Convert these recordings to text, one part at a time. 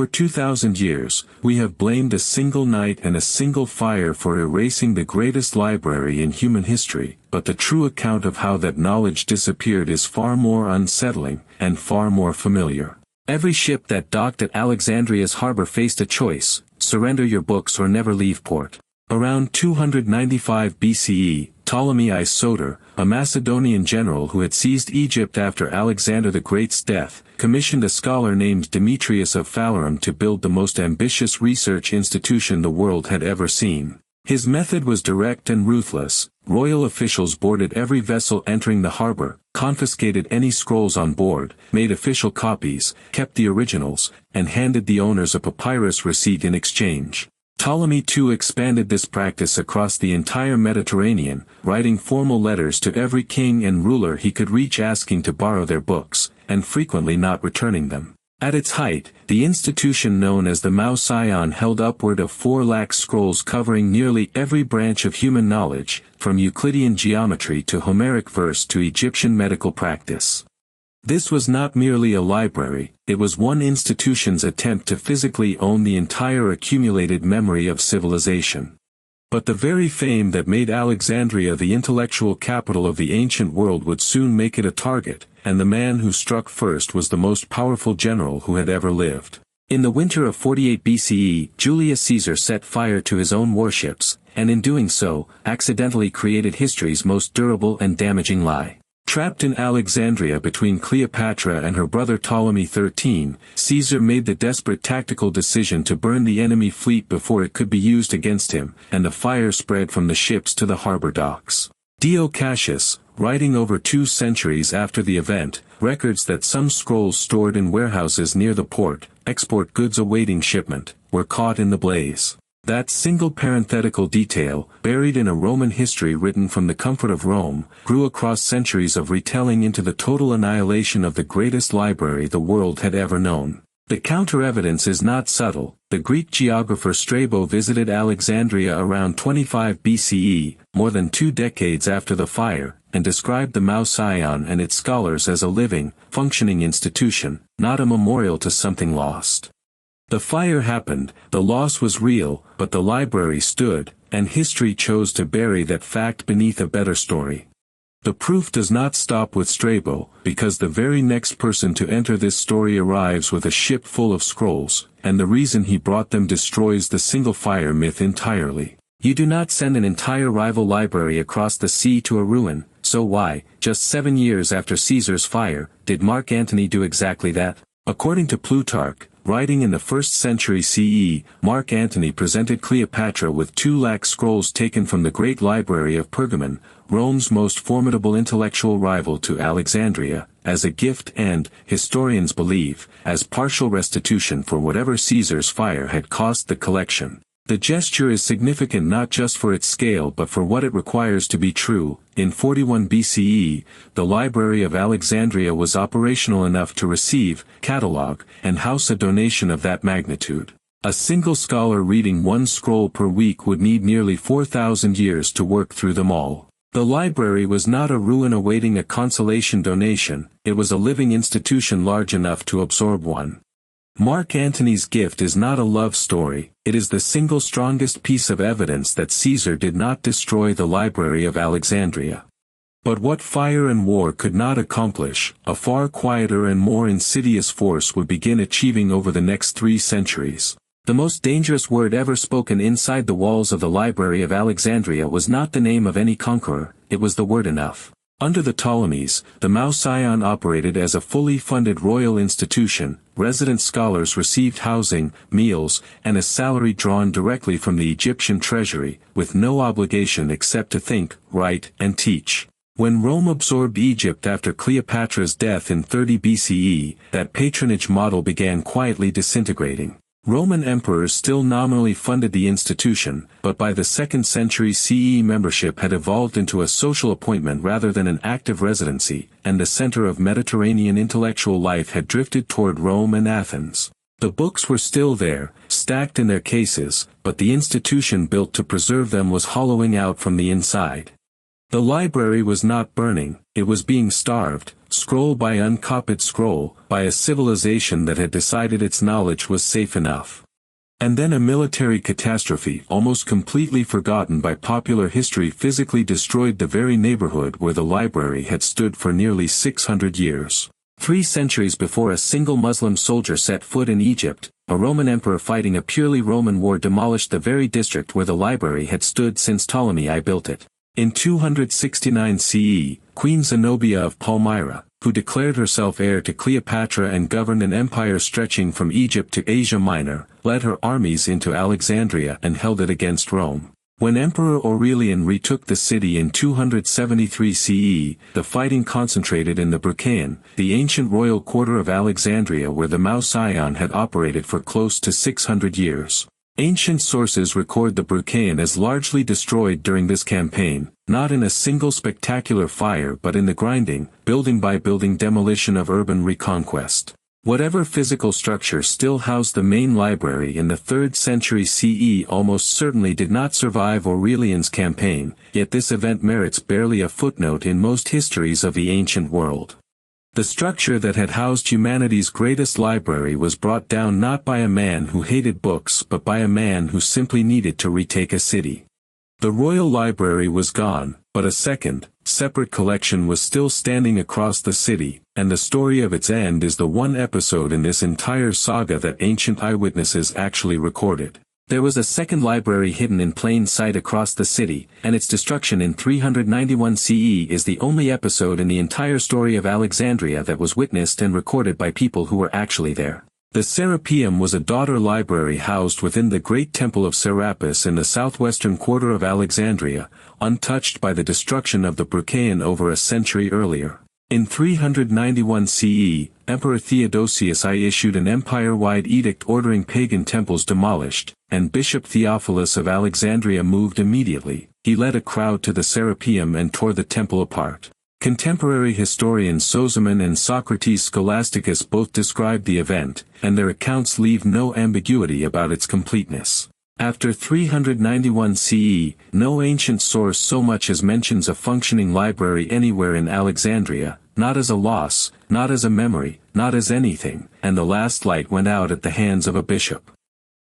For 2,000 years, we have blamed a single night and a single fire for erasing the greatest library in human history, but the true account of how that knowledge disappeared is far more unsettling, and far more familiar. Every ship that docked at Alexandria's harbor faced a choice: surrender your books or never leave port. Around 295 BCE, Ptolemy I Soter, a Macedonian general who had seized Egypt after Alexander the Great's death, commissioned a scholar named Demetrius of Phalerum to build the most ambitious research institution the world had ever seen. His method was direct and ruthless. Royal officials boarded every vessel entering the harbor, confiscated any scrolls on board, made official copies, kept the originals, and handed the owners a papyrus receipt in exchange. Ptolemy II expanded this practice across the entire Mediterranean, writing formal letters to every king and ruler he could reach asking to borrow their books, and frequently not returning them. At its height, the institution known as the Mouseion held upward of 4 lakh scrolls covering nearly every branch of human knowledge, from Euclidean geometry to Homeric verse to Egyptian medical practice. This was not merely a library, it was one institution's attempt to physically own the entire accumulated memory of civilization. But the very fame that made Alexandria the intellectual capital of the ancient world would soon make it a target, and the man who struck first was the most powerful general who had ever lived. In the winter of 48 BCE, Julius Caesar set fire to his own warships, and in doing so, accidentally created history's most durable and damaging lie. Trapped in Alexandria between Cleopatra and her brother Ptolemy XIII, Caesar made the desperate tactical decision to burn the enemy fleet before it could be used against him, and the fire spread from the ships to the harbor docks. Dio Cassius, writing over 2 centuries after the event, records that some scrolls stored in warehouses near the port, export goods awaiting shipment, were caught in the blaze. That single parenthetical detail, buried in a Roman history written from the comfort of Rome, grew across centuries of retelling into the total annihilation of the greatest library the world had ever known. The counter-evidence is not subtle. The Greek geographer Strabo visited Alexandria around 25 BCE, more than 2 decades after the fire, and described the Mouseion and its scholars as a living, functioning institution, not a memorial to something lost. The fire happened, the loss was real, but the library stood, and history chose to bury that fact beneath a better story. The proof does not stop with Strabo, because the very next person to enter this story arrives with a ship full of scrolls, and the reason he brought them destroys the single fire myth entirely. You do not send an entire rival library across the sea to a ruin, so why, just 7 years after Caesar's fire, did Mark Antony do exactly that? According to Plutarch, writing in the 1st century CE, Mark Antony presented Cleopatra with 2 lakh scrolls taken from the great library of Pergamon, Rome's most formidable intellectual rival to Alexandria, as a gift and, historians believe, as partial restitution for whatever Caesar's fire had cost the collection. The gesture is significant not just for its scale but for what it requires to be true. In 41 BCE, the Library of Alexandria was operational enough to receive, catalog, and house a donation of that magnitude. A single scholar reading 1 scroll per week would need nearly 4,000 years to work through them all. The library was not a ruin awaiting a consolation donation, it was a living institution large enough to absorb one. Mark Antony's gift is not a love story, it is the single strongest piece of evidence that Caesar did not destroy the Library of Alexandria. But what fire and war could not accomplish, a far quieter and more insidious force would begin achieving over the next 3 centuries. The most dangerous word ever spoken inside the walls of the Library of Alexandria was not the name of any conqueror, it was the word enough. Under the Ptolemies, the Mouseion operated as a fully funded royal institution. Resident scholars received housing, meals, and a salary drawn directly from the Egyptian treasury, with no obligation except to think, write, and teach. When Rome absorbed Egypt after Cleopatra's death in 30 BCE, that patronage model began quietly disintegrating. Roman emperors still nominally funded the institution, but by the 2nd century CE membership had evolved into a social appointment rather than an active residency, and the center of Mediterranean intellectual life had drifted toward Rome and Athens. The books were still there, stacked in their cases, but the institution built to preserve them was hollowing out from the inside. The library was not burning, it was being starved, scroll by uncopied scroll, by a civilization that had decided its knowledge was safe enough. And then a military catastrophe almost completely forgotten by popular history physically destroyed the very neighborhood where the library had stood for nearly 600 years. 3 centuries before a single Muslim soldier set foot in Egypt, a Roman emperor fighting a purely Roman war demolished the very district where the library had stood since Ptolemy I built it. In 269 CE, Queen Zenobia of Palmyra, who declared herself heir to Cleopatra and governed an empire stretching from Egypt to Asia Minor, led her armies into Alexandria and held it against Rome. When Emperor Aurelian retook the city in 273 CE, the fighting concentrated in the Brucheian, the ancient royal quarter of Alexandria where the Mouse-Ion had operated for close to 600 years. Ancient sources record the Brucheian as largely destroyed during this campaign, not in a single spectacular fire but in the grinding, building by building demolition of urban reconquest. Whatever physical structure still housed the main library in the 3rd century CE almost certainly did not survive Aurelian's campaign, yet this event merits barely a footnote in most histories of the ancient world. The structure that had housed humanity's greatest library was brought down not by a man who hated books but by a man who simply needed to retake a city. The royal library was gone, but a second, separate collection was still standing across the city, and the story of its end is the one episode in this entire saga that ancient eyewitnesses actually recorded. There was a second library hidden in plain sight across the city, and its destruction in 391 CE is the only episode in the entire story of Alexandria that was witnessed and recorded by people who were actually there. The Serapeum was a daughter library housed within the great temple of Serapis in the southwestern quarter of Alexandria, untouched by the destruction of the Brucheian over a century earlier. In 391 CE, Emperor Theodosius I issued an empire-wide edict ordering pagan temples demolished, and Bishop Theophilus of Alexandria moved immediately. He led a crowd to the Serapeum and tore the temple apart. Contemporary historians Sozomen and Socrates Scholasticus both describe the event, and their accounts leave no ambiguity about its completeness. After 391 CE, no ancient source so much as mentions a functioning library anywhere in Alexandria, not as a loss, not as a memory, not as anything, and the last light went out at the hands of a bishop.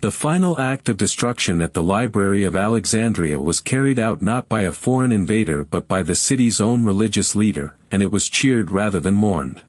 The final act of destruction at the Library of Alexandria was carried out not by a foreign invader but by the city's own religious leader, and it was cheered rather than mourned.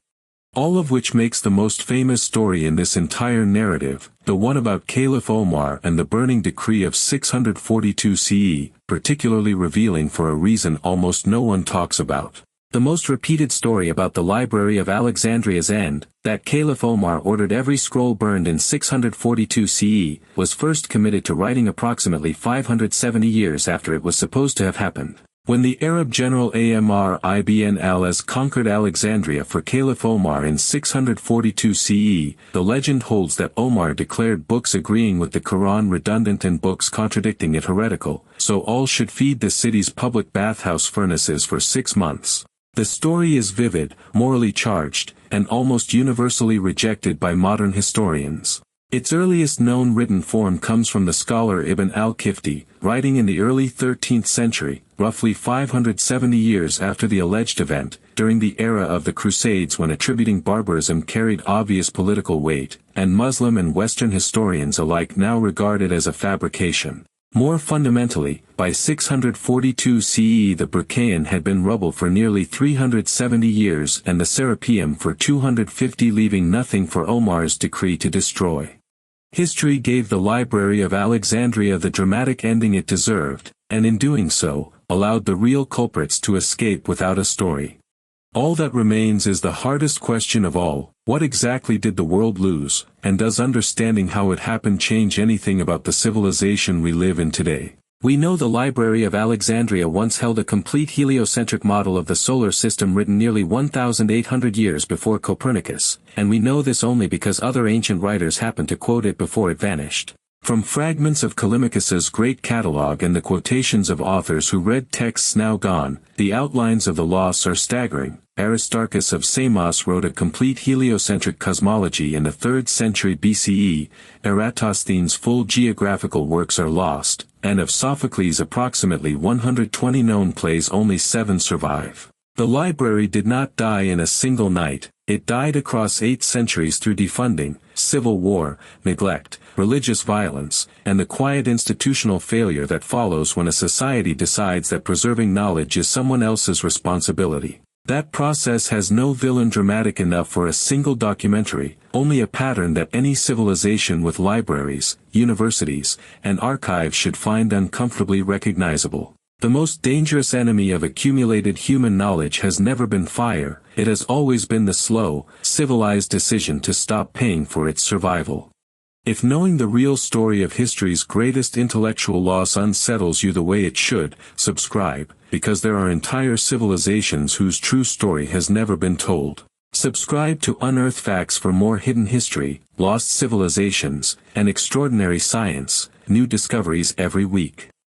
All of which makes the most famous story in this entire narrative, the one about Caliph Omar and the burning decree of 642 CE, particularly revealing for a reason almost no one talks about. The most repeated story about the Library of Alexandria's end, that Caliph Omar ordered every scroll burned in 642 CE, was first committed to writing approximately 570 years after it was supposed to have happened. When the Arab general Amr ibn al-As conquered Alexandria for Caliph Omar in 642 CE, the legend holds that Omar declared books agreeing with the Quran redundant and books contradicting it heretical, so all should feed the city's public bathhouse furnaces for 6 months. The story is vivid, morally charged, and almost universally rejected by modern historians. Its earliest known written form comes from the scholar Ibn al-Kifti, writing in the early 13th century, roughly 570 years after the alleged event, during the era of the Crusades when attributing barbarism carried obvious political weight, and Muslim and Western historians alike now regard it as a fabrication. More fundamentally, by 642 CE the Brucheian had been rubble for nearly 370 years and the Serapeum for 250, leaving nothing for Omar's decree to destroy. History gave the Library of Alexandria the dramatic ending it deserved, and in doing so, allowed the real culprits to escape without a story. All that remains is the hardest question of all: what exactly did the world lose, and does understanding how it happened change anything about the civilization we live in today? We know the Library of Alexandria once held a complete heliocentric model of the solar system written nearly 1,800 years before Copernicus, and we know this only because other ancient writers happened to quote it before it vanished. From fragments of Callimachus's great catalogue and the quotations of authors who read texts now gone, the outlines of the loss are staggering. Aristarchus of Samos wrote a complete heliocentric cosmology in the 3rd century BCE, Eratosthenes' full geographical works are lost, and of Sophocles' approximately 120 known plays only 7 survive. The library did not die in a single night, it died across 8 centuries through defunding, civil war, neglect, religious violence, and the quiet institutional failure that follows when a society decides that preserving knowledge is someone else's responsibility. That process has no villain dramatic enough for a single documentary, only a pattern that any civilization with libraries, universities, and archives should find uncomfortably recognizable. The most dangerous enemy of accumulated human knowledge has never been fire, it has always been the slow, civilized decision to stop paying for its survival. If knowing the real story of history's greatest intellectual loss unsettles you the way it should, subscribe, because there are entire civilizations whose true story has never been told. Subscribe to Unearth Facts for more hidden history, lost civilizations, and extraordinary science, new discoveries every week.